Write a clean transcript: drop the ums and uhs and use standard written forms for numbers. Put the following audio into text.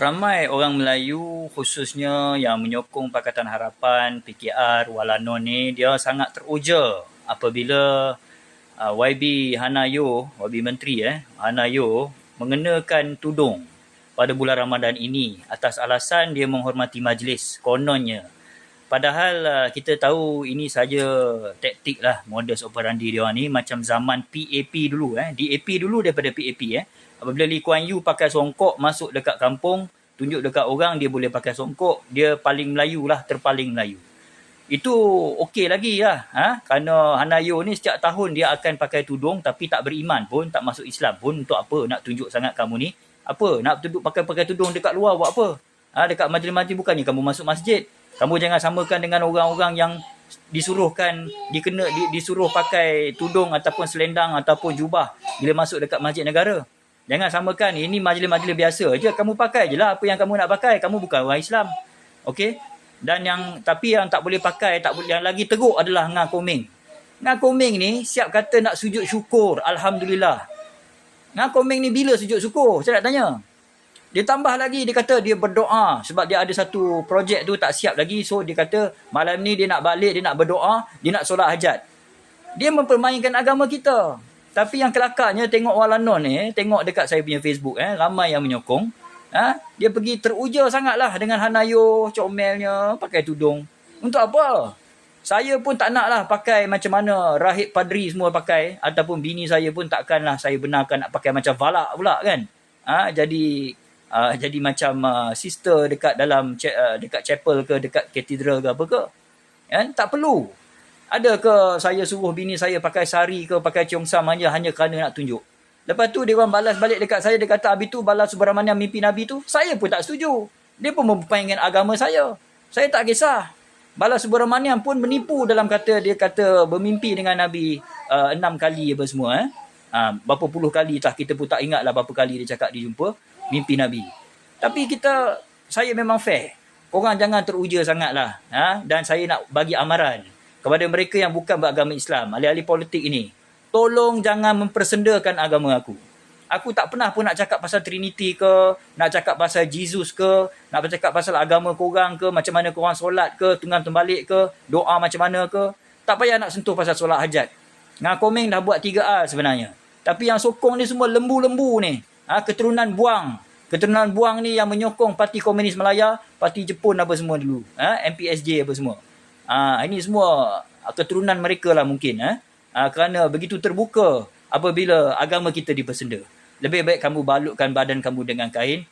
Ramai orang Melayu khususnya yang menyokong Pakatan Harapan, PKR, Walanon ni, dia sangat teruja apabila YB Hanayo, YB Menteri Hanayo mengenakan tudung pada bulan Ramadan ini atas alasan dia menghormati majlis kononnya. Padahal kita tahu ini saja taktik lah, modus operandi dia ni macam zaman PAP dulu DAP dulu daripada PAP Apabila Lee Kuan Yew pakai songkok masuk dekat kampung, tunjuk dekat orang dia boleh pakai songkok, dia paling Melayu lah, terpaling Melayu. Itu okey lagi lah. Kerana Hanayo ni setiap tahun dia akan pakai tudung tapi tak beriman pun, tak masuk Islam pun. Untuk apa nak tunjuk sangat kamu ni? Apa? Nak pakai tudung dekat luar buat apa? Dekat majlis-majlis bukannya kamu masuk masjid. Kamu jangan samakan dengan orang-orang yang disuruh pakai tudung ataupun selendang ataupun jubah bila masuk dekat masjid negara. Jangan samakan, ini majlis-majlis biasa je. Kamu pakai je lah apa yang kamu nak pakai. Kamu bukan orang Islam. Okey? Dan yang tak boleh pakai, yang lagi teruk adalah Ngah Komeng. Ngah Komeng ni siap kata nak sujud syukur. Alhamdulillah. Ngah Komeng ni bila sujud syukur? Saya nak tanya. Dia tambah lagi, dia kata dia berdoa. Sebab dia ada satu projek tu tak siap lagi. So dia kata malam ni dia nak balik, dia nak berdoa, dia nak solat hajat. Dia mempermainkan agama kita. Tapi yang kelakarnya tengok Walanon ni, tengok dekat saya punya Facebook ramai yang menyokong. Dia pergi teruja sangatlah dengan Hanayo, comelnya, pakai tudung. Untuk apa? Saya pun tak nak lah pakai macam mana rahib padri semua pakai. Ataupun bini saya pun takkanlah saya benarkan nak pakai macam valak pula kan. Jadi macam sister dekat dalam dekat chapel ke, dekat katedral ke apa ke. Tak perlu. Ada ke saya suruh bini saya pakai sari ke, pakai cheongsam hanya kerana nak tunjuk. Lepas tu dia orang balas balik dekat saya, dia kata habis tu Bala Subramaniam mimpi Nabi tu. Saya pun tak setuju. Dia pun mempermainkan agama saya. Saya tak kisah. Bala Subramaniam pun menipu dalam dia kata bermimpi dengan Nabi 6 kali apa semua. Berapa puluh kali tak, kita pun tak ingat lah berapa kali dia cakap dia jumpa mimpi Nabi. Tapi saya memang fair. Orang jangan teruja sangatlah. Dan saya nak bagi amaran kepada mereka yang bukan beragama Islam, ahli-ahli politik ini, tolong jangan mempersendakan agama aku. Aku tak pernah pun nak cakap pasal Trinity ke, nak cakap pasal Jesus ke, nak cakap pasal agama korang ke, macam mana korang solat ke, tunggang tembalik ke, doa macam mana ke. Tak payah nak sentuh pasal solat hajat. Ngah Komeng dah buat 3A sebenarnya. Tapi yang sokong ni semua lembu-lembu ni. Keturunan buang. Keturunan buang ni yang menyokong Parti Komunis Malaya, Parti Jepun apa semua dulu. MPSJ apa semua. Ini semua keturunan mereka lah mungkin. Kerana begitu terbuka apabila agama kita dipersenda. Lebih baik kamu balutkan badan kamu dengan kain.